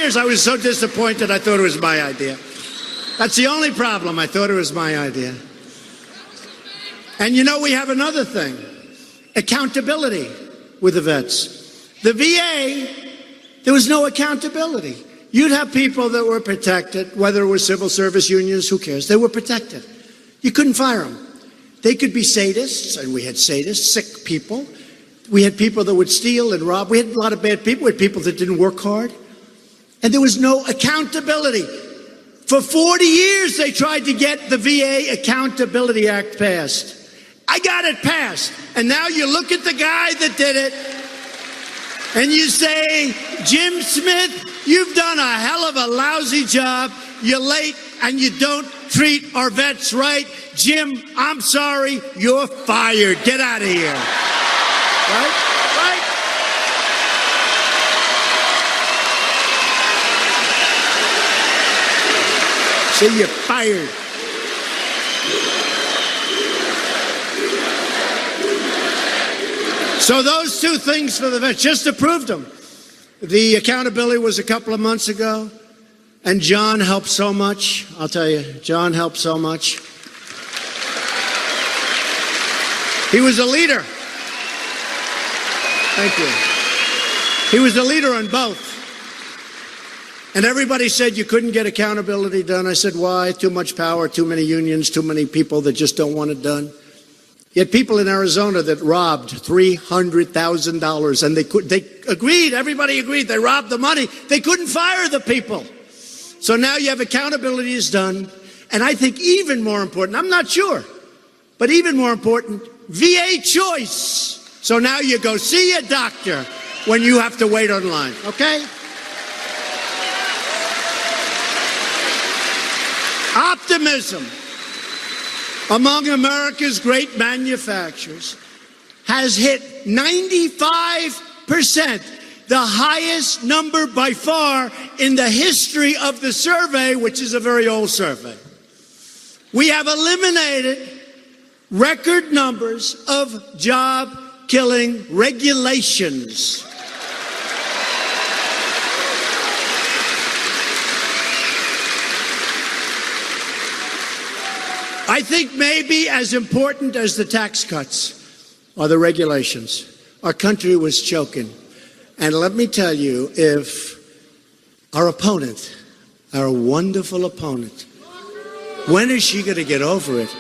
years, I was so disappointed, I thought it was my idea. That's the only problem. I thought it was my idea. And you know, we have another thing. Accountability with the vets. The VA, there was no accountability. You'd have people that were protected, whether it was civil service unions, who cares? They were protected. You couldn't fire them. They could be sadists, and we had sadists, sick people. We had people that would steal and rob. We had a lot of bad people. We had people that didn't work hard. And there was no accountability. For 40 years, they tried to get the VA Accountability Act passed. I got it passed. And now you look at the guy that did it, and you say, Jim Smith, you've done a hell of a lousy job. You're late, and you don't treat our vets right. Jim, I'm sorry, you're fired. Get out of here. Right? Right? So you're fired. So those two things for the vets, just approved them. The accountability was a couple of months ago, and John helped so much. I'll tell you, John helped so much. He was a leader. Thank you. He was the leader on both. And everybody said you couldn't get accountability done. I said, why? Too much power, too many unions, too many people that just don't want it done. You had people in Arizona that robbed $300,000, and they agreed, everybody agreed, they robbed the money. They couldn't fire the people. So now you have accountability is done. And I think even more important, I'm not sure, but even more important, VA choice. So now you go see a doctor when you have to wait online, okay? Optimism among America's great manufacturers has hit 95%, the highest number by far in the history of the survey, which is a very old survey. We have eliminated record numbers of job-killing regulations. I think maybe as important as the tax cuts are the regulations. Our country was choking. And let me tell you, if our opponent, our wonderful opponent, when is she going to get over it?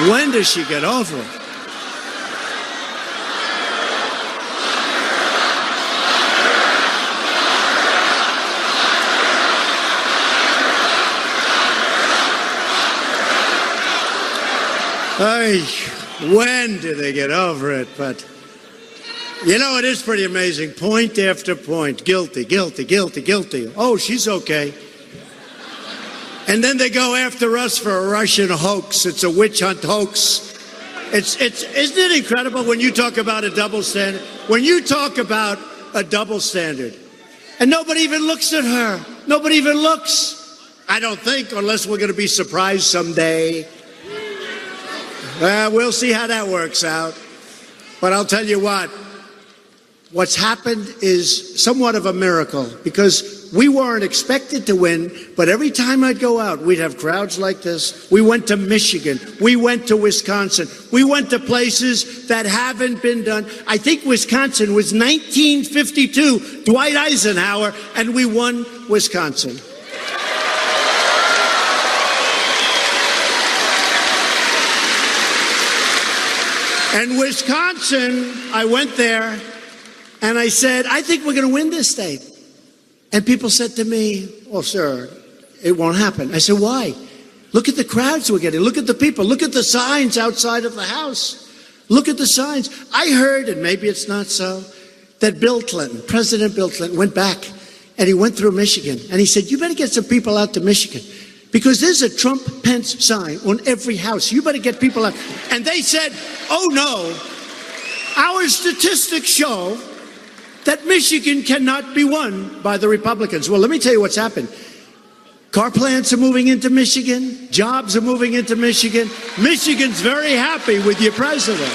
When does she get over it? Hey, when do they get over it? But, you know, it is pretty amazing. Point after point. Guilty, guilty, guilty, guilty. Oh, she's okay. And then they go after us for a Russian hoax. It's a witch hunt hoax. Isn't it incredible when you talk about a double standard? When you talk about a double standard, and nobody even looks at her. Nobody even looks. I don't think, unless we're going to be surprised someday. We'll see how that works out. But I'll tell you what's happened is somewhat of a miracle, because we weren't expected to win, but every time I'd go out, we'd have crowds like this. We went to Michigan. We went to Wisconsin. We went to places that haven't been done. I think Wisconsin was 1952, Dwight Eisenhower, and we won Wisconsin. And Wisconsin, I went there, and I said, I think we're going to win this state. And people said to me, well, sir, it won't happen. I said, why? Look at the crowds we're getting. Look at the people. Look at the signs outside of the house. Look at the signs. I heard, and maybe it's not so, that Bill Clinton, President Bill Clinton, went back, and he went through Michigan. And he said, you better get some people out to Michigan, because there's a Trump-Pence sign on every house. You better get people out. And they said, oh, no, our statistics show that Michigan cannot be won by the Republicans. Well, let me tell you what's happened. Car plants are moving into Michigan. Jobs are moving into Michigan. Michigan's very happy with your president.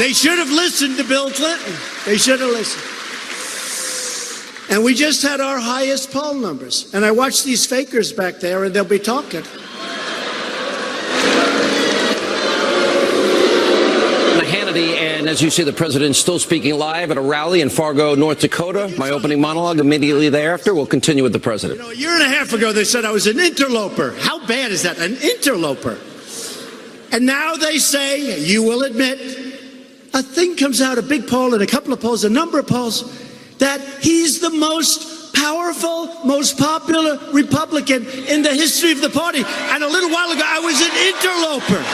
They should have listened to Bill Clinton. They should have listened. And we just had our highest poll numbers. And I watch these fakers back there, and they'll be talking. Hannity, and as you see, the president still speaking live at a rally in Fargo, North Dakota. My opening monologue immediately thereafter. We'll continue with the president. You know, a year and a half ago, they said I was an interloper. How bad is that? An interloper. And now they say, you will admit, a thing comes out, a big poll and a couple of polls, a number of polls, that he's the most powerful, most popular Republican in the history of the party. And a little while ago, I was an interloper.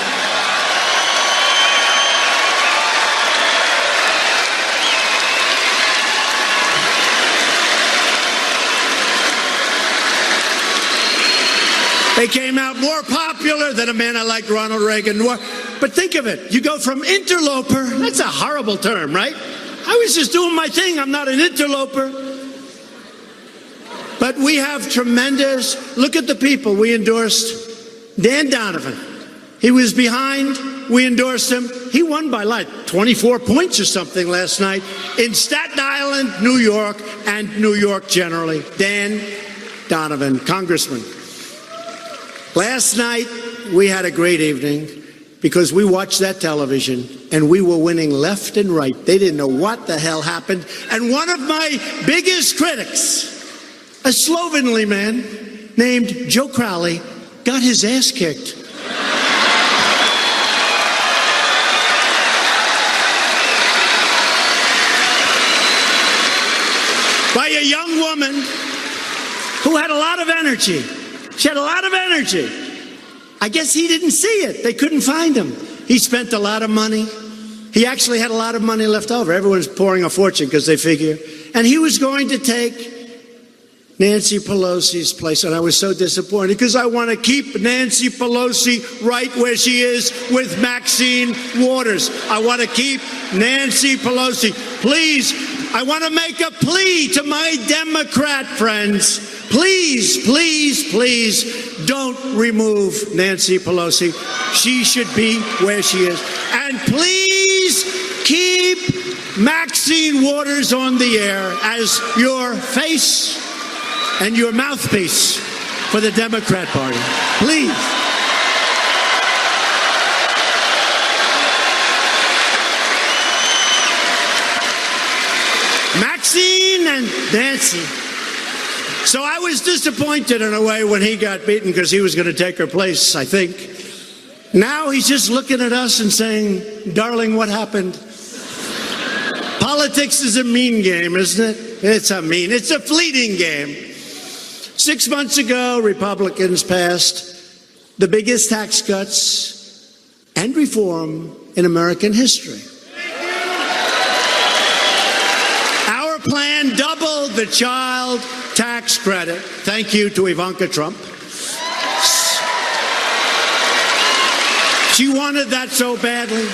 They came out more popular than a man I liked, Ronald Reagan. But think of it. You go from interloper, that's a horrible term, right? I was just doing my thing. I'm not an interloper. But we have tremendous, look at the people we endorsed. Dan Donovan. He was behind. We endorsed him. He won by like 24 points or something last night in Staten Island, New York, and New York generally. Dan Donovan, congressman. Last night, we had a great evening because we watched that television and we were winning left and right. They didn't know what the hell happened. And one of my biggest critics, a slovenly man named Joe Crowley, got his ass kicked. By a young woman who had a lot of energy. She had a lot of energy. I guess he didn't see it. They couldn't find him. He spent a lot of money. He actually had a lot of money left over. Everyone's pouring a fortune because they figure. And he was going to take Nancy Pelosi's place. And I was so disappointed because I want to keep Nancy Pelosi right where she is with Maxine Waters. I want to keep Nancy Pelosi. Please, I want to make a plea to my Democrat friends. Please, please, please don't remove Nancy Pelosi. She should be where she is. And please keep Maxine Waters on the air as your face and your mouthpiece for the Democrat Party. Please. Maxine and Nancy. So I was disappointed in a way when he got beaten because he was going to take her place, I think. Now he's just looking at us and saying, darling, what happened? Politics is a mean game, isn't it? It's a fleeting game. 6 months ago, Republicans passed the biggest tax cuts and reform in American history. Our plan doubled the child tax credit. Thank you to Ivanka Trump. She wanted that so badly.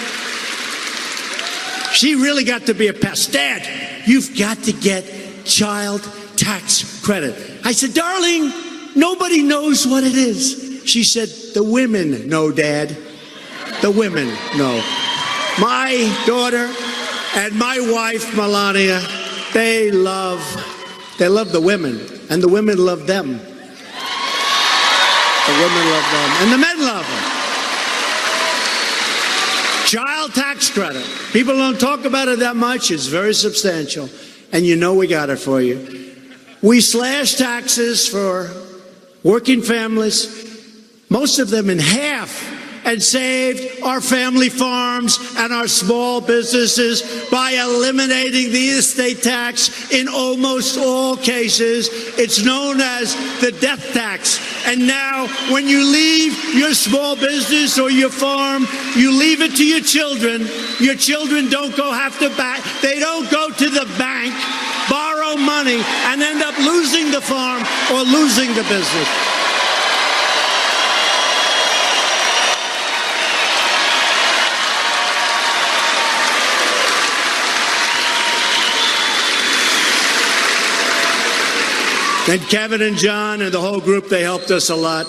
She really got to be a pest. Dad, you've got to get child tax credit. I said, darling, nobody knows what it is. She said, the women know, Dad. The women know. My daughter and my wife, Melania, they love the women, and the women love them. The women love them, and the men love them. Child tax credit. People don't talk about it that much. It's very substantial, and you know we got it for you. We slashed taxes for working families, most of them in half, and saved our family farms and our small businesses by eliminating the estate tax in almost all cases. It's known as the death tax. And now when you leave your small business or your farm, you leave it to your children. Your children don't they don't go to the bank, borrow money, and end up losing the farm or losing the business. And Kevin and John and the whole group, they helped us a lot.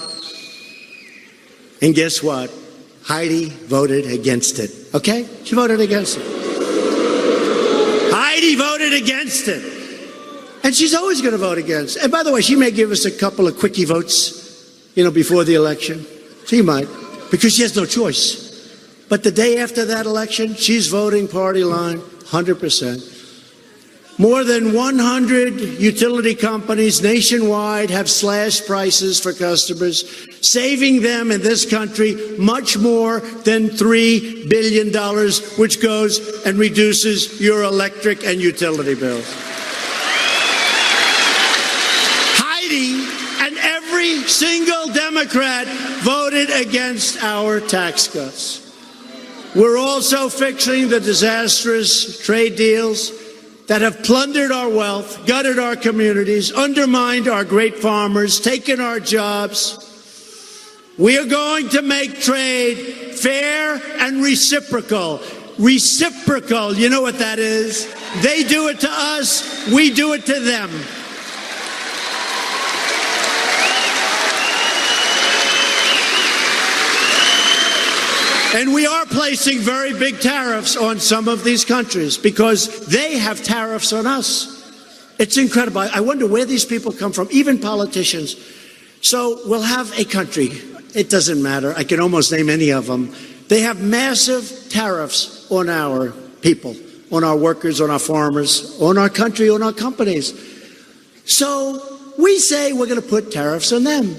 And guess what? Heidi voted against it, okay? She voted against it. Heidi voted against it. And she's always going to vote against. And by the way, she may give us a couple of quickie votes, before the election. She might, because she has no choice. But the day after that election, she's voting party line, 100%. More than 100 utility companies nationwide have slashed prices for customers, saving them in this country much more than $3 billion, which goes and reduces your electric and utility bills. Heidi and every single Democrat voted against our tax cuts. We're also fixing the disastrous trade deals that have plundered our wealth, gutted our communities, undermined our great farmers, taken our jobs. We are going to make trade fair and reciprocal. Reciprocal, you know what that is? They do it to us, we do it to them. And we are placing very big tariffs on some of these countries because they have tariffs on us. It's incredible. I wonder where these people come from, even politicians. So we'll have a country. It doesn't matter. I can almost name any of them. They have massive tariffs on our people, on our workers, on our farmers, on our country, on our companies. So we say we're going to put tariffs on them.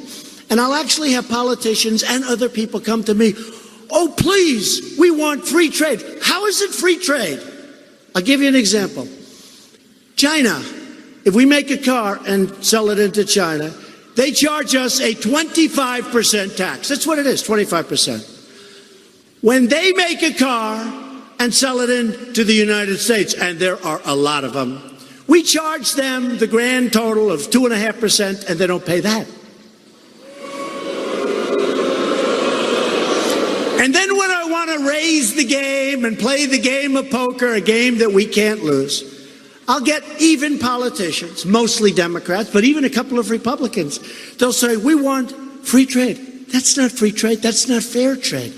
And I'll actually have politicians and other people come to me. Oh, please, we want free trade. How is it free trade? I'll give you an example. China, if we make a car and sell it into China, they charge us a 25% tax. That's what it is, 25%. When they make a car and sell it into the United States, and there are a lot of them, we charge them the grand total of 2.5%, and they don't pay that. And then when I want to raise the game and play the game of poker, a game that we can't lose, I'll get even politicians, mostly Democrats, but even a couple of Republicans. They'll say, we want free trade. That's not free trade. That's not fair trade.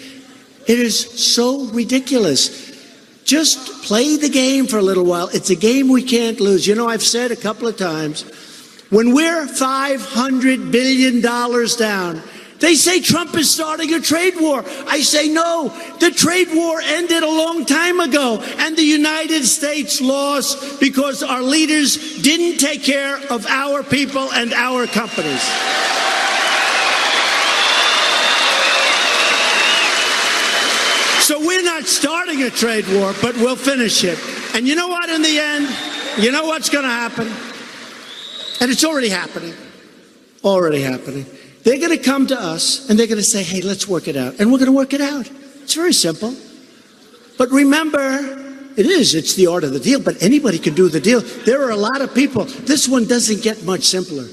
It is so ridiculous. Just play the game for a little while. It's a game we can't lose. I've said a couple of times, when we're $500 billion down, they say Trump is starting a trade war. I say no. The trade war ended a long time ago, and the United States lost because our leaders didn't take care of our people and our companies. So we're not starting a trade war, but we'll finish it. And you know what, in the end, you know what's going to happen? And it's already happening. Already happening. They're going to come to us and they're going to say, hey, let's work it out. And we're going to work it out. It's very simple. But remember, it's the art of the deal, but anybody can do the deal. There are a lot of people. This one doesn't get much simpler.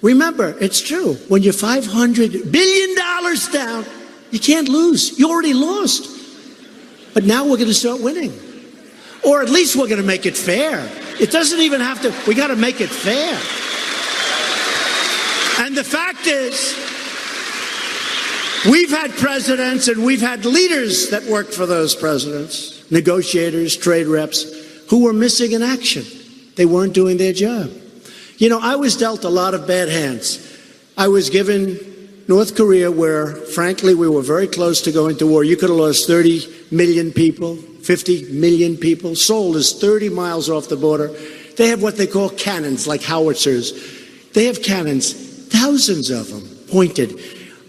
Remember, it's true. When you're $500 billion down, you can't lose. You already lost. But now we're going to start winning. Or at least we're going to make it fair. It doesn't even have to, we got to make it fair. And the fact is, we've had presidents and we've had leaders that worked for those presidents, negotiators, trade reps, who were missing in action. They weren't doing their job. I was dealt a lot of bad hands. I was given North Korea, where, frankly, we were very close to going to war. You could have lost 30 million people, 50 million people. Seoul is 30 miles off the border. They have what they call cannons, like howitzers. They have cannons. Thousands of them pointed.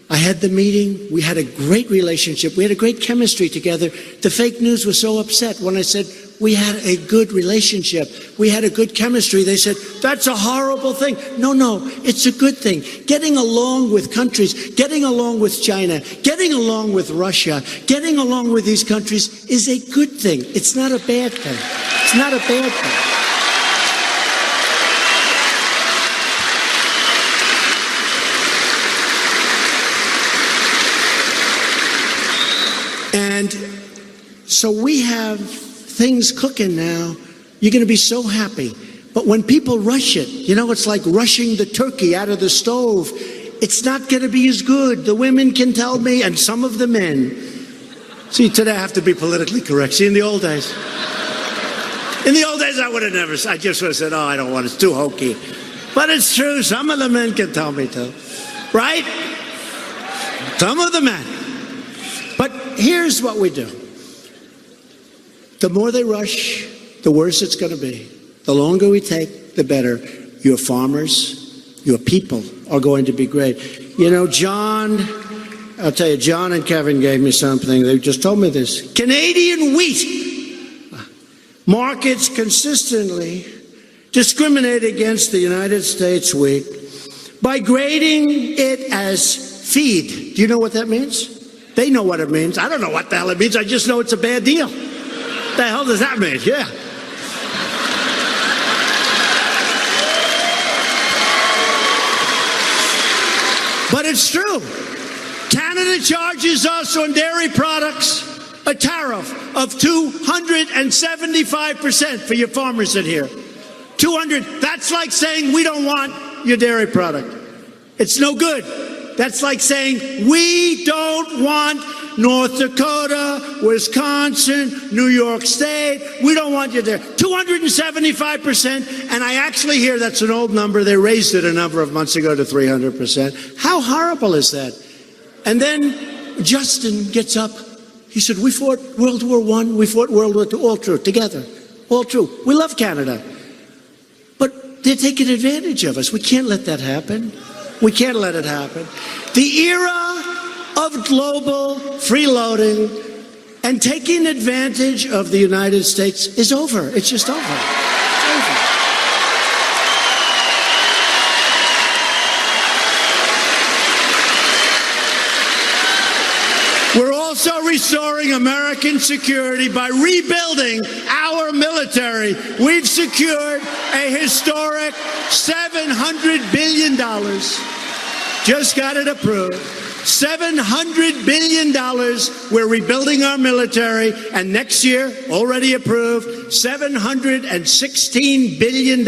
I had the meeting. We had a great relationship. We had a great chemistry together. The fake news was so upset when I said we had a good relationship. We had a good chemistry. They said, that's a horrible thing. No, it's a good thing. Getting along with countries, getting along with China, getting along with Russia, getting along with these countries is a good thing. It's not a bad thing. It's not a bad thing. And so we have things cooking now. You're going to be so happy. But when people rush it, it's like rushing the turkey out of the stove. it's not going to be as good. The women can tell me, and some of the men. See, today I have to be politically correct. See, in the old days, I would have never, I just would have said, oh, I don't want it, it's too hokey. But it's true, some of the men can tell me too, right? Some of the men. But here's what we do. The more they rush, the worse it's going to be. The longer we take, the better. Your farmers, your people are going to be great. You know, John, I'll tell you, John and Kevin gave me something. They just told me this. Canadian wheat markets consistently discriminate against the United States wheat by grading it as feed. Do you know what that means? They know what it means. I don't know what the hell it means. I just know it's a bad deal. What the hell does that mean? Yeah. But it's true. Canada charges us on dairy products a tariff of 275% for your farmers in here. 200. That's like saying we don't want your dairy product. It's no good. That's like saying we don't want North Dakota, Wisconsin, New York State. We don't want you there. 275%. And I actually hear that's an old number. They raised it a number of months ago to 300%. How horrible is that? And then Justin gets up. He said, we fought World War I. We fought World War II. All true. Together. All true. We love Canada. But they're taking advantage of us. We can't let that happen. We can't let it happen. The era of global freeloading and taking advantage of the United States is over. It's just over. It's over. We're also restoring American security by rebuilding our military. We've secured a historic $700 billion. Just got it approved. $700 billion. We're rebuilding our military, and next year, already approved, $716 billion.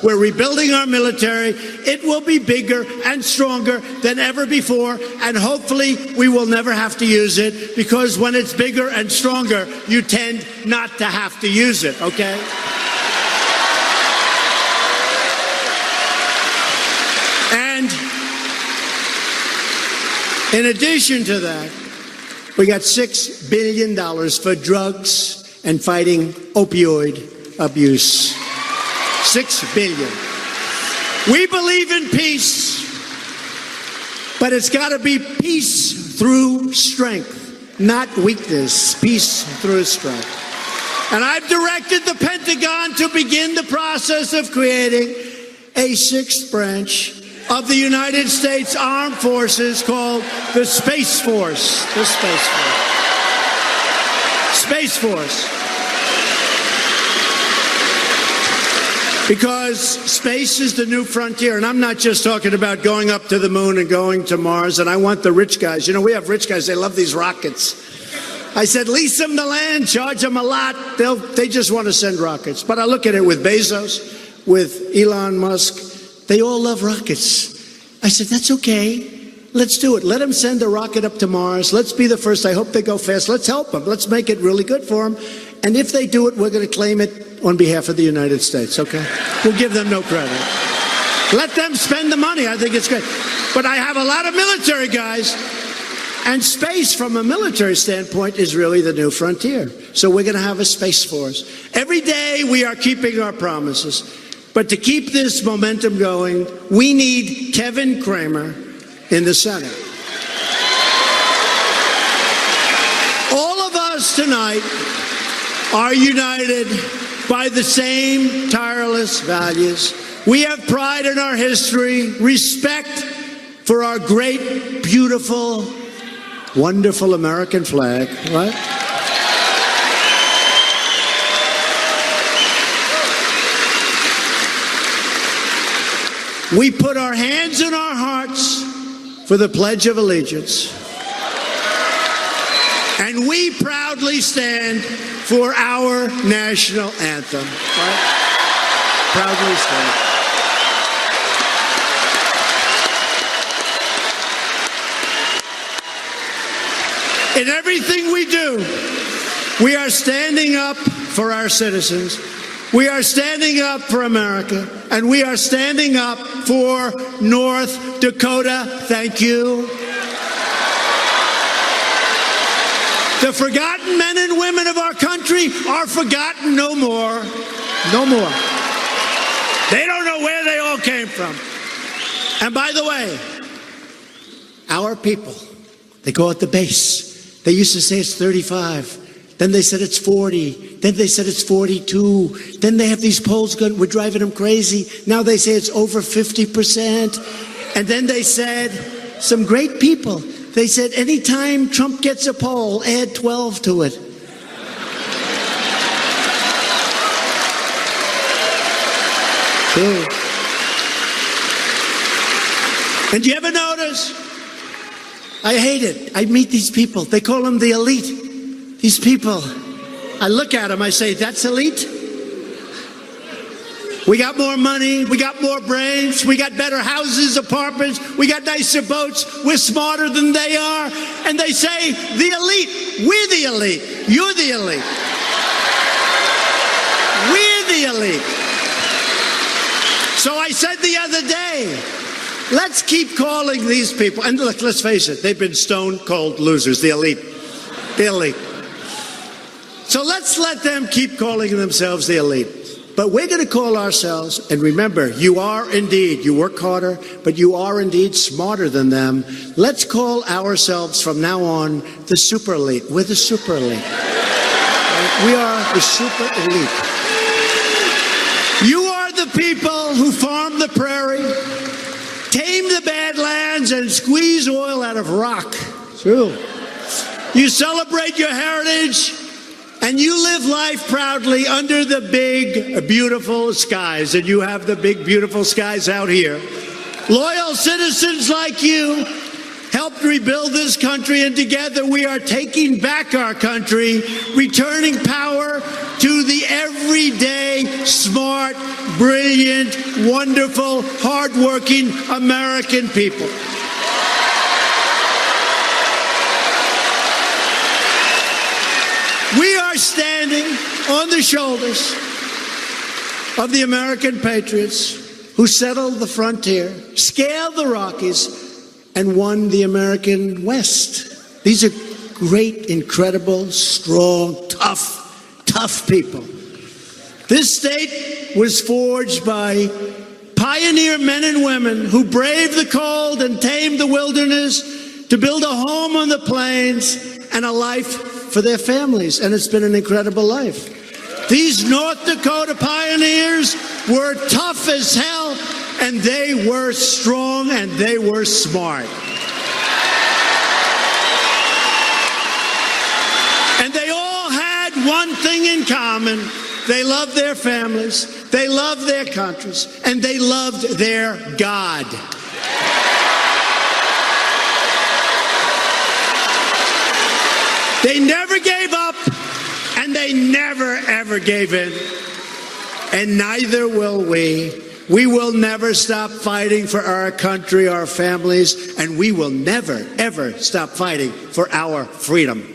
We're rebuilding our military. It will be bigger and stronger than ever before, and hopefully we will never have to use it, because when it's bigger and stronger, you tend not to have to use it, okay? And in addition to that, we got $6 billion for drugs and fighting opioid abuse. $6 billion. We believe in peace, but it's got to be peace through strength, not weakness. Peace through strength. And I've directed the Pentagon to begin the process of creating a sixth branch of the United States Armed Forces called the Space Force. The Space Force. Space Force. Because space is the new frontier. And I'm not just talking about going up to the moon and going to Mars. And I want the rich guys. You know, we have rich guys. They love these rockets. I said, lease them the land, charge them a lot. They just want to send rockets. But I look at it with Bezos, with Elon Musk. They all love rockets. I said, that's okay. Let's do it. Let them send a rocket up to Mars. Let's be the first. I hope they go fast. Let's help them. Let's make it really good for them. And if they do it, we're going to claim it on behalf of the United States, okay? We'll give them no credit. Let them spend the money. I think it's great. But I have a lot of military guys. And space, from a military standpoint, is really the new frontier. So we're going to have a Space Force. Every day we are keeping our promises. But to keep this momentum going, we need Kevin Cramer in the Senate. All of us tonight are united by the same tireless values. We have pride in our history, respect for our great, beautiful, wonderful American flag, right? We put our hands in our hearts for the Pledge of Allegiance. And we proudly stand for our national anthem. Right? Proudly stand. In everything we do, we are standing up for our citizens. We are standing up for America, and we are standing up for North Dakota. Thank you. The forgotten men and women of our country are forgotten no more. No more. They don't know where they all came from. And by the way, our people, they go at the base. They used to say it's 35. Then they said it's 40. Then they said it's 42. Then they have these polls going, we're driving them crazy. Now they say it's over 50%. And then they said, some great people, they said anytime Trump gets a poll, add 12 to it. True. And you ever notice? I hate it. I meet these people. They call them the elite. These people, I look at them, I say, that's elite? We got more money, we got more brains, we got better houses, apartments, we got nicer boats, we're smarter than they are. And they say, the elite, we're the elite, you're the elite. We're the elite. So I said the other day, let's keep calling these people, and look, let's face it, they've been stone cold losers, the elite. The elite. So let's let them keep calling themselves the elite. But we're going to call ourselves, and remember, you are indeed, you work harder, but you are indeed smarter than them. Let's call ourselves from now on the super elite. We're the super elite. We are the super elite. You are the people who farm the prairie, tame the badlands, and squeeze oil out of rock. True. You celebrate your heritage, and you live life proudly under the big, beautiful skies. And you have the big, beautiful skies out here. Loyal citizens like you helped rebuild this country, and together we are taking back our country, returning power to the everyday, smart, brilliant, wonderful, hardworking American people. We are standing on the shoulders of the American patriots who settled the frontier, scaled the Rockies, and won the American West. These are great, incredible, strong, tough people. This state was forged by pioneer men and women who braved the cold and tamed the wilderness to build a home on the plains and a life for their families, and it's been an incredible life. These North Dakota pioneers were tough as hell, and they were strong, and they were smart. And they all had one thing in common. They loved their families, they loved their countries, and they loved their God. They never gave up, and they never, ever gave in. And neither will we. We will never stop fighting for our country, our families, and we will never, ever stop fighting for our freedom.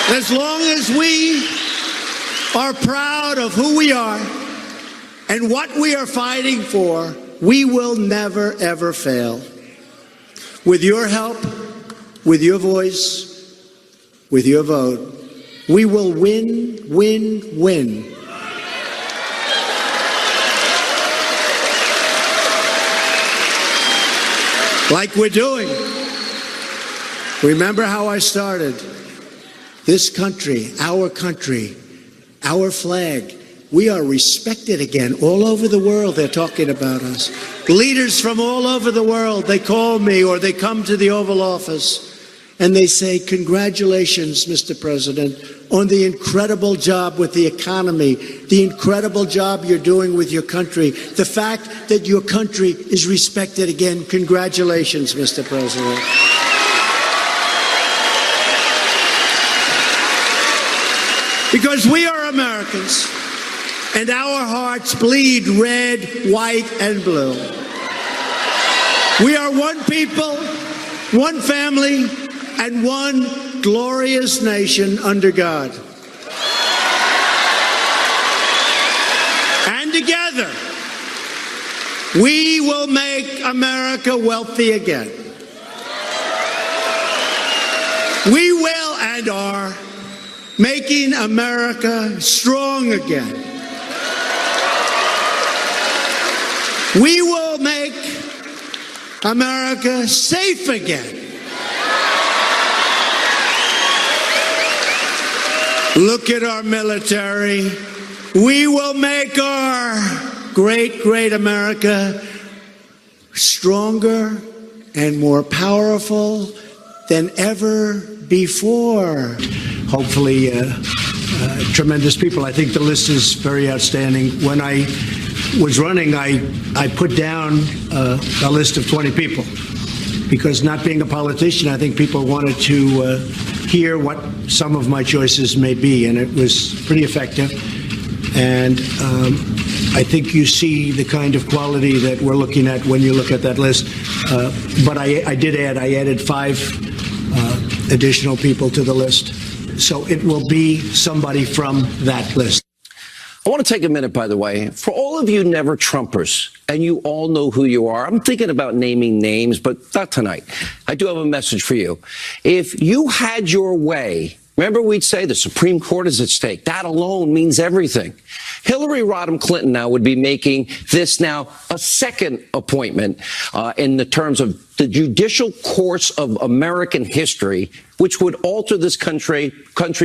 As long as we are proud of who we are and what we are fighting for, we will never, ever fail. With your help, with your voice, with your vote, we will win, win, win. Like we're doing. Remember how I started? This country, our flag, we are respected again. All over the world, they're talking about us. Leaders from all over the world, they call me or they come to the Oval Office and they say, congratulations, Mr. President, on the incredible job with the economy, the incredible job you're doing with your country, the fact that your country is respected again. Congratulations, Mr. President. Because we are Americans. And our hearts bleed red, white, and blue. We are one people, one family, and one glorious nation under God. And together, we will make America wealthy again. We will and are making America strong again. We will make America safe again. Look at our military. We will make our great, great America stronger and more powerful than ever before. Hopefully, tremendous people. I think the list is very outstanding. When I was running, I put down a list of 20 people because, not being a politician, I think people wanted to hear what some of my choices may be, and it was pretty effective. And I think you see the kind of quality that we're looking at when you look at that list. But I added 5 additional people to the list. So it will be somebody from that list. I want to take a minute, by the way, for all of you never Trumpers, and you all know who you are. I'm thinking about naming names, but not tonight. I do have a message for you. If you had your way, remember we'd say the Supreme Court is at stake. That alone means everything. Hillary Rodham Clinton now would be making this now a second appointment in the terms of the judicial course of American history, which would alter this country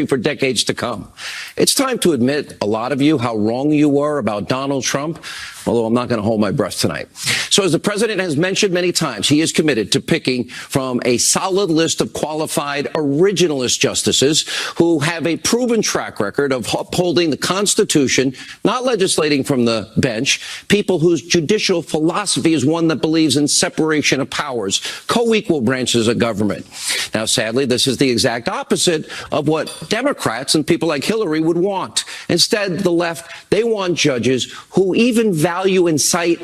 for decades to come. It's time to admit, a lot of you, how wrong you were about Donald Trump, although I'm not going to hold my breath tonight. So as the president has mentioned many times, he is committed to picking from a solid list of qualified originalist justices who have a proven track record of upholding the Constitution, not legislating from the bench, people whose judicial philosophy is one that believes in separation of powers, co-equal branches of government. Now, sadly, this is the exact opposite of what Democrats and people like Hillary would want. Instead, the left, they want judges who even value and cite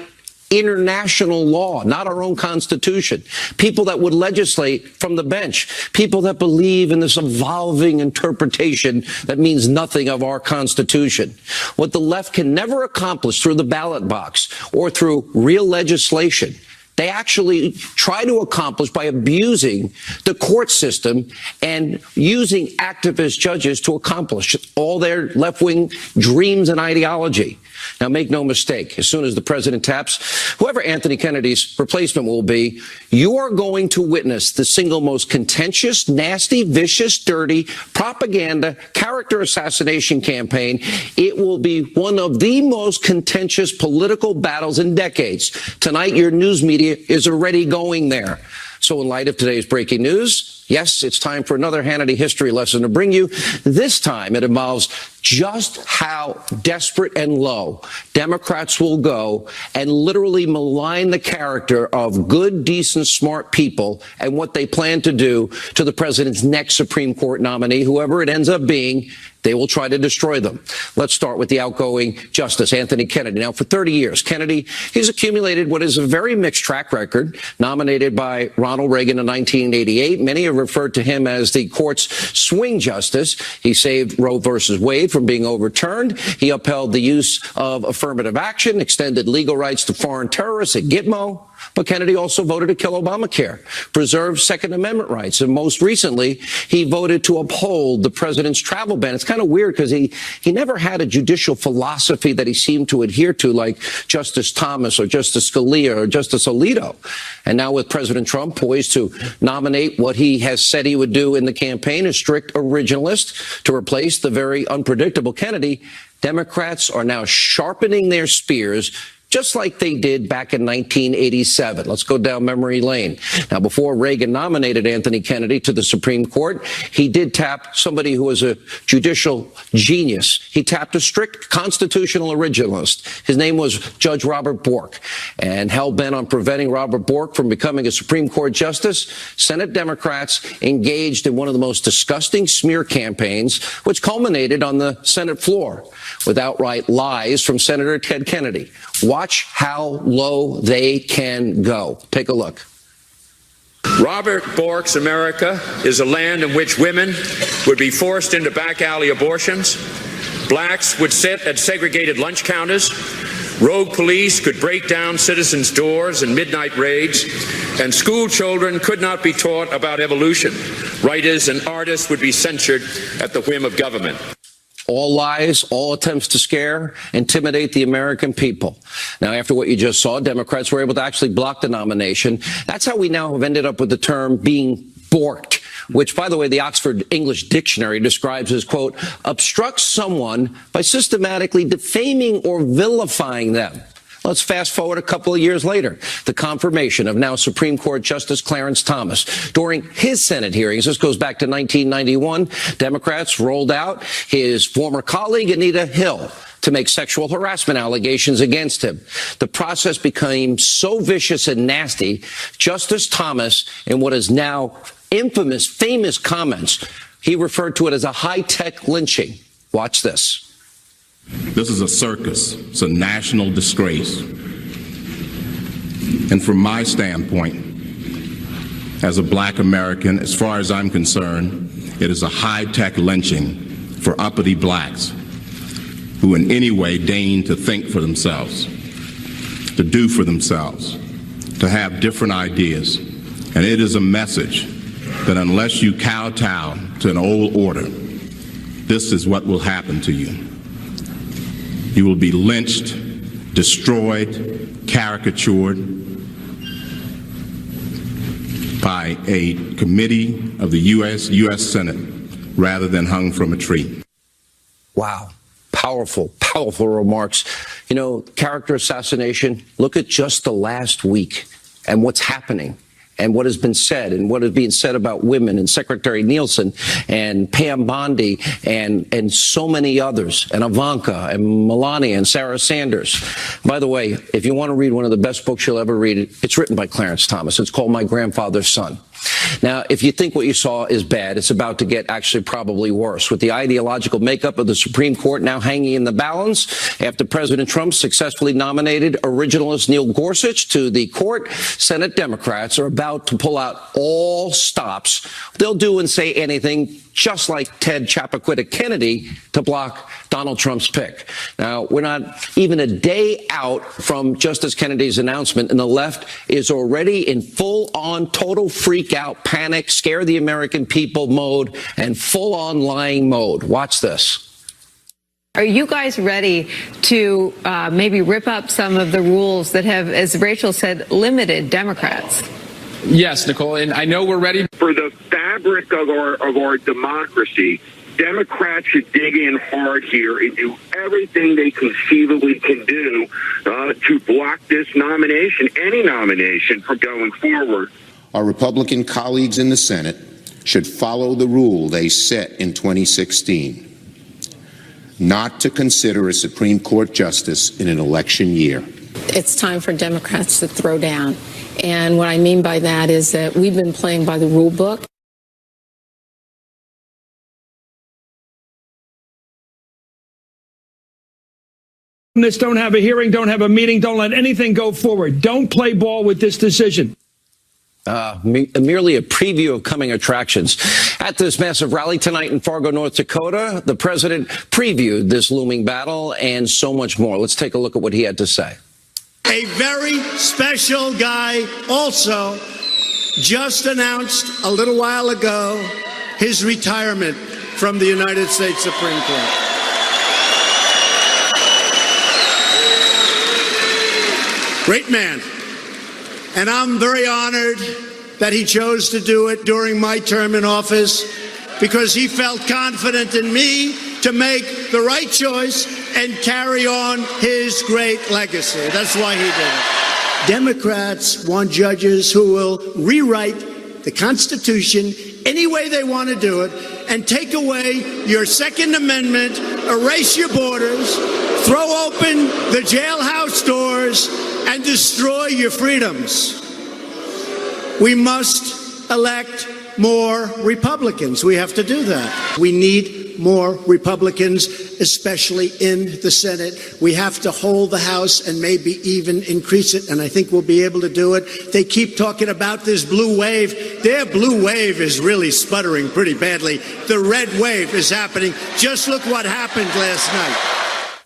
international law, not our own Constitution. People that would legislate from the bench. People that believe in this evolving interpretation that means nothing of our Constitution. What the left can never accomplish through the ballot box or through real legislation, they actually try to accomplish by abusing the court system and using activist judges to accomplish all their left-wing dreams and ideology. Now, make no mistake, as soon as the president taps whoever Anthony Kennedy's replacement will be, you are going to witness the single most contentious, nasty, vicious, dirty propaganda, character assassination campaign. It will be one of the most contentious political battles in decades. Tonight, your news media is already going there. So in light of today's breaking news, yes, it's time for another Hannity history lesson to bring you. This time it involves just how desperate and low Democrats will go and literally malign the character of good, decent, smart people and what they plan to do to the president's next Supreme Court nominee, whoever it ends up being. They will try to destroy them. Let's start with the outgoing Justice Anthony Kennedy. Now, for 30 years, Kennedy, he's accumulated what is a very mixed track record. Nominated by Ronald Reagan in 1988, many have referred to him as the court's swing justice. He saved Roe versus Wade from being overturned. He upheld the use of affirmative action, extended legal rights to foreign terrorists at Gitmo. But Kennedy also voted to kill Obamacare, preserve Second Amendment rights, and most recently, he voted to uphold the president's travel ban. It's kind of weird because he never had a judicial philosophy that he seemed to adhere to, like Justice Thomas or Justice Scalia or Justice Alito. And now with President Trump poised to nominate what he has said he would do in the campaign, a strict originalist, to replace the very unpredictable Kennedy, Democrats are now sharpening their spears just like they did back in 1987. Let's go down memory lane. Now, before Reagan nominated Anthony Kennedy to the Supreme Court, he did tap somebody who was a judicial genius. He tapped a strict constitutional originalist. His name was Judge Robert Bork. And hell-bent on preventing Robert Bork from becoming a Supreme Court justice, Senate Democrats engaged in one of the most disgusting smear campaigns, which culminated on the Senate floor with outright lies from Senator Ted Kennedy. Watch Watch how low they can go. Take a look. Robert Bork's America is a land in which women would be forced into back alley abortions, blacks would sit at segregated lunch counters, rogue police could break down citizens' doors in midnight raids, and school children could not be taught about evolution. Writers and artists would be censured at the whim of government. All lies, all attempts to scare, intimidate the American people. Now, after what you just saw, Democrats were able to actually block the nomination. That's how we now have ended up with the term being borked, which, by the way, the Oxford English Dictionary describes as, quote, obstructs someone by systematically defaming or vilifying them. Let's fast forward a couple of years later. The confirmation of now Supreme Court Justice Clarence Thomas. During his Senate hearings, this goes back to 1991, Democrats rolled out his former colleague, Anita Hill, to make sexual harassment allegations against him. The process became so vicious and nasty, Justice Thomas, in what is now infamous, famous comments, he referred to it as a high-tech lynching. Watch this. This is a circus. It's a national disgrace. And from my standpoint, as a black American, as far as I'm concerned, it is a high-tech lynching for uppity blacks who in any way deign to think for themselves, to do for themselves, to have different ideas. And it is a message that unless you kowtow to an old order, this is what will happen to you. You will be lynched, destroyed, caricatured by a committee of the U.S. Senate rather than hung from a tree. Wow. Powerful, powerful remarks. You know, character assassination, look at just the last week and what's happening and what has been said and what is being said about women and Secretary Nielsen and Pam Bondi and so many others, and Ivanka and Melania and Sarah Sanders. By the way, if you want to read one of the best books you'll ever read, it's written by Clarence Thomas. It's called My Grandfather's Son. Now, if you think what you saw is bad, it's about to get actually probably worse. With the ideological makeup of the Supreme Court now hanging in the balance after President Trump successfully nominated originalist Neil Gorsuch to the court, Senate Democrats are about to pull out all stops. They'll do and say anything, just like Ted Chappaquiddick Kennedy, to block Donald Trump's pick. Now, we're not even a day out from Justice Kennedy's announcement, and the left is already in full-on, total freak-out, panic, scare the American people mode, and full-on lying mode. Watch this. Are you guys ready to maybe rip up some of the rules that have, as Rachel said, limited Democrats? Yes, Nicole, and I know we're ready. For the fabric of our democracy, Democrats should dig in hard here and do everything they conceivably can do to block this nomination, any nomination, from going forward. Our Republican colleagues in the Senate should follow the rule they set in 2016, not to consider a Supreme Court justice in an election year. It's time for Democrats to throw down. And what I mean by that is that we've been playing by the rule book. Don't have a hearing, don't have a meeting, don't let anything go forward. Don't play ball with this decision. Merely a preview of coming attractions. At this massive rally tonight in Fargo, North Dakota, the president previewed this looming battle and so much more. Let's take a look at what he had to say. A very special guy also just announced a little while ago his retirement from the United States Supreme Court. Great man. And I'm very honored that he chose to do it during my term in office because he felt confident in me to make the right choice and carry on his great legacy. That's why he did it. Democrats want judges who will rewrite the Constitution any way they want to do it and take away your Second Amendment, erase your borders, throw open the jailhouse doors, and destroy your freedoms. We must elect more Republicans. We have to do that. We need more Republicans, especially in the Senate. We have to hold the House and maybe even increase it, and I think we'll be able to do it. They keep talking about this blue wave. Their blue wave is really sputtering pretty badly. The red wave is happening. Just look what happened last night.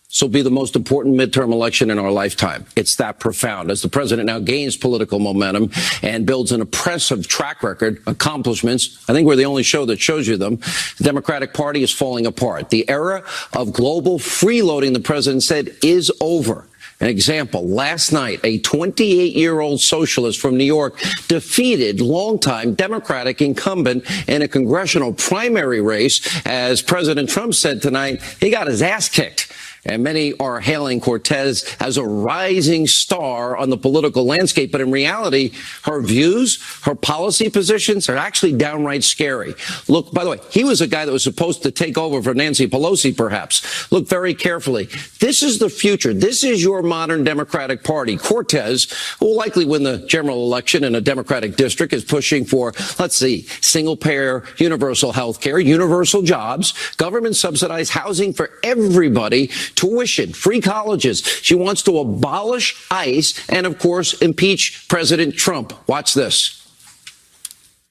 This will be the most important midterm election in our lifetime. It's that profound. As the president now gains political momentum and builds an impressive track record, accomplishments, I think we're the only show that shows you them, the Democratic Party is falling apart. The era of global freeloading, the president said, is over. An example, last night, a 28-year-old socialist from New York defeated longtime Democratic incumbent in a congressional primary race. As President Trump said tonight, he got his ass kicked. And many are hailing Cortez as a rising star on the political landscape. But in reality, her views, her policy positions are actually downright scary. Look, by the way, he was a guy that was supposed to take over for Nancy Pelosi, perhaps. Look very carefully. This is the future. This is your modern Democratic Party. Cortez, who will likely win the general election in a Democratic district, is pushing for, let's see, single-payer universal health care, universal jobs, government-subsidized housing for everybody, tuition, free colleges. She wants to abolish ICE and, of course, impeach President Trump. Watch this.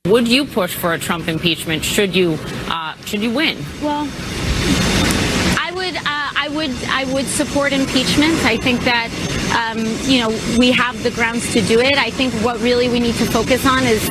Would you push for a Trump impeachment should you win? Well, I would support impeachment. I think that we have the grounds to do it. I think what really we need to focus on is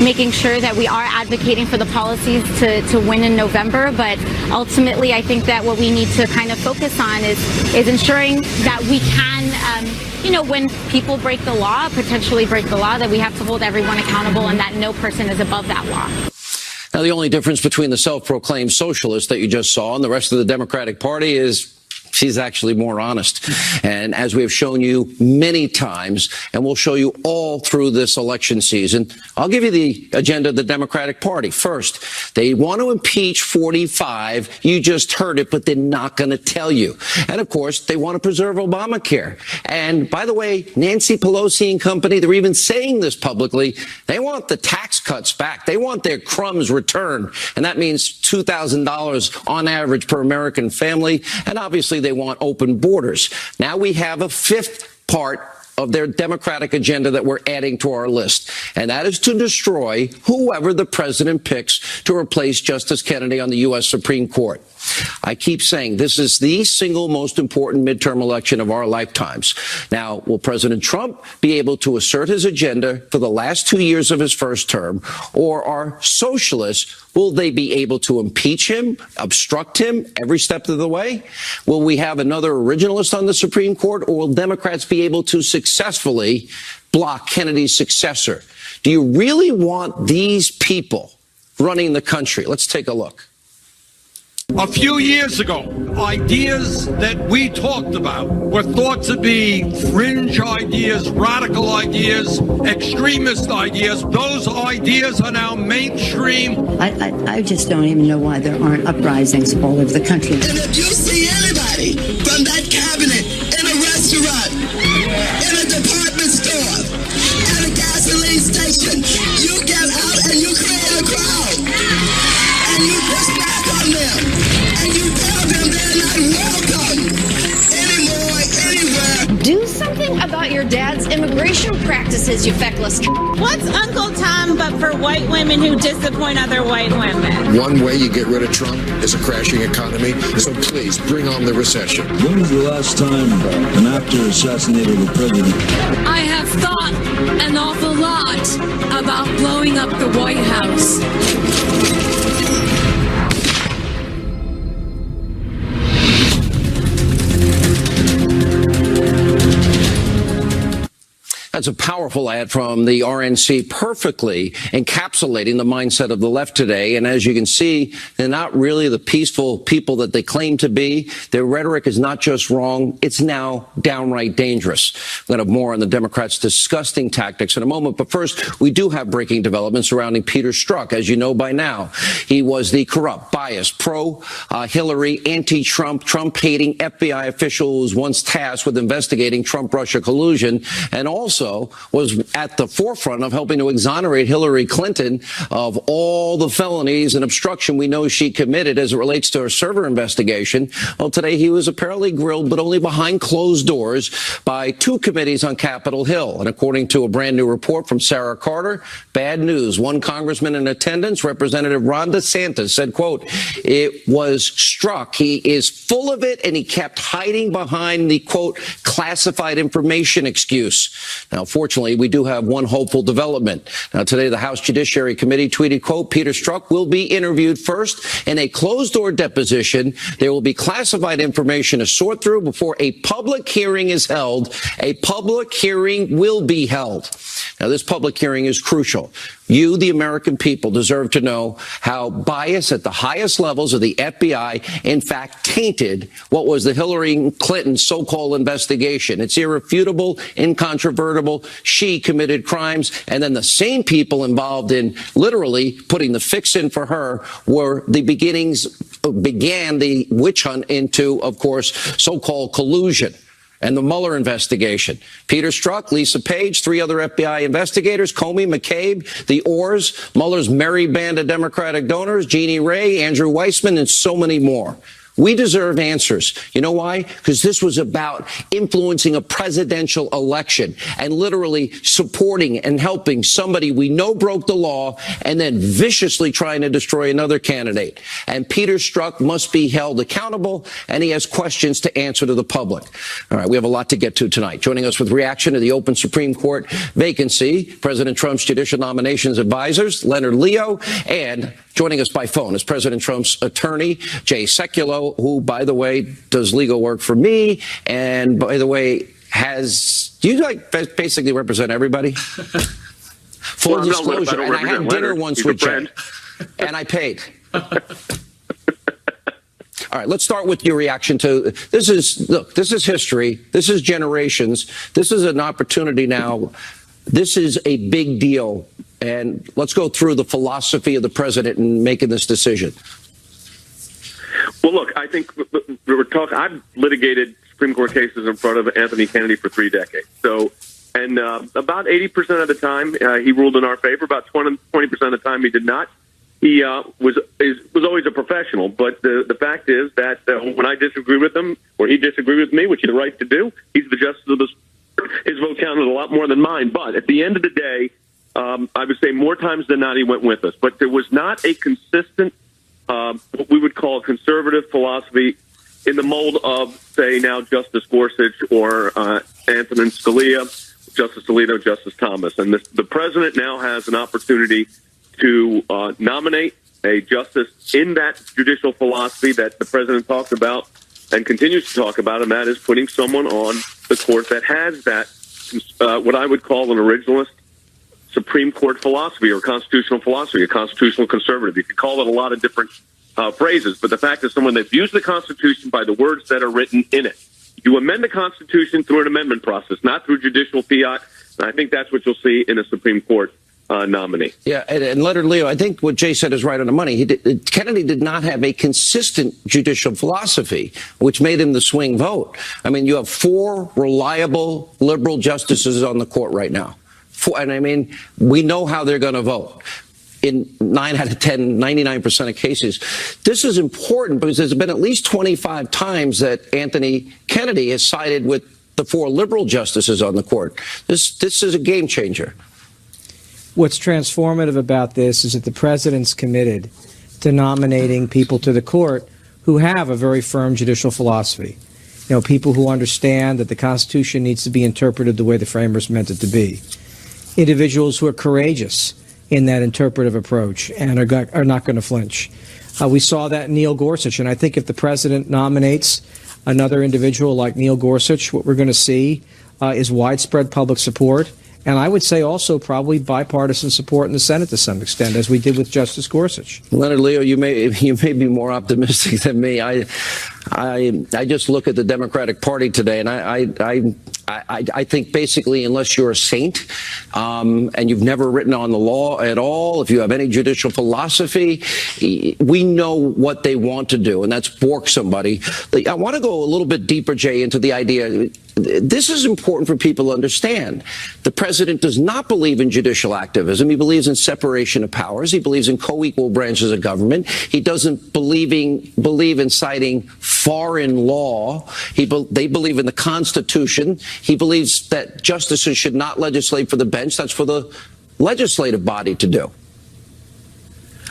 making sure that we are advocating for the policies to win in November. But ultimately, I think that what we need to kind of focus on is ensuring that we can, when people break the law, potentially break the law, that we have to hold everyone accountable and that no person is above that law. Now, the only difference between the self-proclaimed socialist that you just saw and the rest of the Democratic Party is she's actually more honest. And as we have shown you many times, and we'll show you all through this election season, I'll give you the agenda of the Democratic Party. First, they want to impeach 45. You just heard it, but they're not going to tell you. And of course, they want to preserve Obamacare. And by the way, Nancy Pelosi and company, they're even saying this publicly. They want the tax cuts back. They want their crumbs returned. And that means $2,000 on average per American family. And obviously, they want open borders. Now we have a fifth part of their Democratic agenda that we're adding to our list, and that is to destroy whoever the president picks to replace Justice Kennedy on the U.S. Supreme Court. I keep saying this is the single most important midterm election of our lifetimes. Now, will President Trump be able to assert his agenda for the last 2 years of his first term, or are socialists, will they be able to impeach him, obstruct him every step of the way? Will we have another originalist on the Supreme Court, or will Democrats be able to successfully block Kennedy's successor? Do you really want these people running the country? Let's take a look. A few years ago, ideas that we talked about were thought to be fringe ideas, radical ideas, extremist ideas. Those ideas are now mainstream. I just don't even know why there aren't uprisings all over the country. And if you see anybody from that cabinet in a restaurant, in a department store, at a gasoline station, you get out and you create a crowd. And you push back on them. And you tell them they're not welcome anymore, anywhere. Do something about your dad's immigration practices, you feckless. What's Uncle Tom but for white women who disappoint other white women? One way you get rid of Trump is a crashing economy, so please bring on the recession. When was the last time an actor assassinated a president? I have thought an awful lot about blowing up the White House. That's a powerful ad from the RNC, perfectly encapsulating the mindset of the left today. And as you can see, they're not really the peaceful people that they claim to be. Their rhetoric is not just wrong, it's now downright dangerous. We're going to have more on the Democrats' disgusting tactics in a moment. But first, we do have breaking developments surrounding Peter Strzok. As you know by now, he was the corrupt, biased, pro-Hillary, anti-Trump, Trump-hating FBI official who was once tasked with investigating Trump-Russia collusion, and also also was at the forefront of helping to exonerate Hillary Clinton of all the felonies and obstruction we know she committed as it relates to her server investigation. Well, today he was apparently grilled, but only behind closed doors by two committees on Capitol Hill. And according to a brand new report from Sarah Carter, bad news. One congressman in attendance, Representative Ron DeSantis, said, quote, it was struck. He is full of it, and he kept hiding behind the, quote, classified information excuse. Now, fortunately, we do have one hopeful development. Now, today, the House Judiciary Committee tweeted, quote, Peter Strzok will be interviewed first in a closed-door deposition. There will be classified information to sort through before a public hearing is held. A public hearing will be held. Now, this public hearing is crucial. You, the American people, deserve to know how bias at the highest levels of the FBI, in fact, tainted what was the Hillary Clinton so-called investigation. It's irrefutable, incontrovertible. She committed crimes, and then the same people involved in literally putting the fix in for her began the witch hunt into, of course, so-called collusion. And the Mueller investigation. Peter Strzok, Lisa Page, three other FBI investigators, Comey, McCabe, the Orrs, Mueller's merry band of Democratic donors, Jeannie Ray, Andrew Weissman, and so many more. We deserve answers. You know why? Because this was about influencing a presidential election and literally supporting and helping somebody we know broke the law and then viciously trying to destroy another candidate. And Peter Strzok must be held accountable, and he has questions to answer to the public. All right, we have a lot to get to tonight. Joining us with reaction to the open Supreme Court vacancy, President Trump's judicial nominations advisors, Leonard Leo, and joining us by phone is President Trump's attorney, Jay Sekulow, who, by the way, does legal work for me. And by the way, do you basically represent everybody? Full disclosure. And I had dinner once with Jay, and I paid. All right, let's start with your reaction to this. This is history. This is generations. This is an opportunity now. This is a big deal. And let's go through the philosophy of the president in making this decision. Well, look, I think I've litigated Supreme Court cases in front of Anthony Kennedy for 3 decades. So, and about 80% of the time he ruled in our favor. About 20% of the time he did not. He was always a professional. But the fact is that when I disagree with him or he disagreed with me, which he had the right to do, he's the justice of the sport. His vote counted a lot more than mine. But at the end of the day, I would say more times than not he went with us. But there was not a consistent what we would call a conservative philosophy in the mold of, say, now Justice Gorsuch or Antonin Scalia, Justice Alito, Justice Thomas. And the president now has an opportunity to nominate a justice in that judicial philosophy that the president talked about and continues to talk about, and that is putting someone on the court that has that, what I would call an originalist Supreme Court philosophy or constitutional philosophy, a constitutional conservative. You could call it a lot of different phrases, but the fact is someone that views the Constitution by the words that are written in it. You amend the Constitution through an amendment process, not through judicial fiat, and I think that's what you'll see in a Supreme Court nominee. Yeah, and Leonard Leo, I think what Jay said is right on the money. Kennedy did not have a consistent judicial philosophy, which made him the swing vote. I mean, you have 4 reliable liberal justices on the court right now. And I mean, we know how they're going to vote. In 9 out of 10, 99% of cases. This is important because there's been at least 25 times that Anthony Kennedy has sided with the 4 liberal justices on the court. This is a game changer. What's transformative about this is that the president's committed to nominating people to the court who have a very firm judicial philosophy. You know, people who understand that the Constitution needs to be interpreted the way the framers meant it to be. Individuals who are courageous in that interpretive approach and are not going to flinch. We saw that in Neil Gorsuch, and I think if the president nominates another individual like Neil Gorsuch, what we're going to see is widespread public support, and I would say also probably bipartisan support in the Senate to some extent, as we did with Justice Gorsuch. Leonard Leo, you may be more optimistic than me. I just look at the Democratic Party today, and I think basically unless you're a saint and you've never written on the law at all, if you have any judicial philosophy, we know what they want to do, and that's bork somebody. I want to go a little bit deeper, Jay, into the idea. This is important for people to understand. The president does not believe in judicial activism. He believes in separation of powers. He believes in co-equal branches of government. He doesn't believe in citing foreign law. They believe in the Constitution. He believes that justices should not legislate for the bench. That's for the legislative body to do.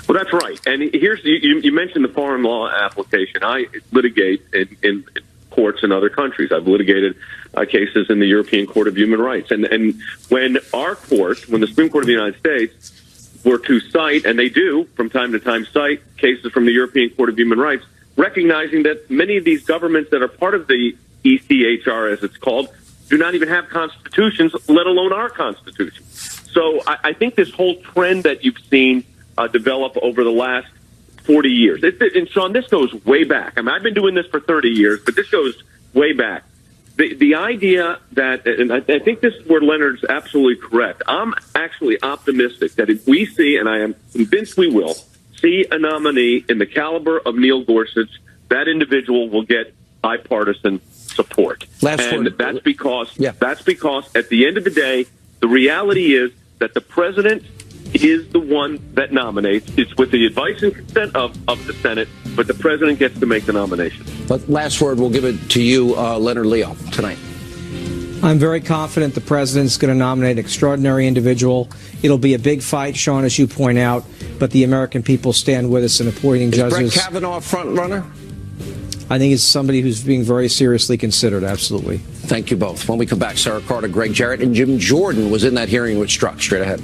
Well, that's right. And here's you mentioned the foreign law application. I litigate in courts in other countries. I've litigated cases in the European Court of Human Rights. And when our court, when the Supreme Court of the United States were to cite, and they do from time to time cite cases from the European Court of Human Rights, recognizing that many of these governments that are part of the ECHR, as it's called, do not even have constitutions, let alone our Constitution. So I think this whole trend that you've seen develop over the last 40 years. And Sean, this goes way back. I mean, I've been doing this for 30 years, but this goes way back. The idea that, and I think this is where Leonard's absolutely correct. I'm actually optimistic that if we see, and I am convinced we will, see a nominee in the caliber of Neil Gorsuch, that individual will get bipartisan support. That's because at the end of the day, the reality is that the president is the one that nominates. It's with the advice and consent of the Senate, but the president gets to make the nomination. But last word, we'll give it to you, Leonard Leo, tonight. I'm very confident the president's going to nominate an extraordinary individual. It'll be a big fight, Sean, as you point out, but the American people stand with us in appointing judges. Is Brett Kavanaugh a front runner? I think it's somebody who's being very seriously considered, absolutely. Thank you both. When we come back, Sarah Carter, Greg Jarrett, and Jim Jordan was in that hearing with Strzok. Straight ahead.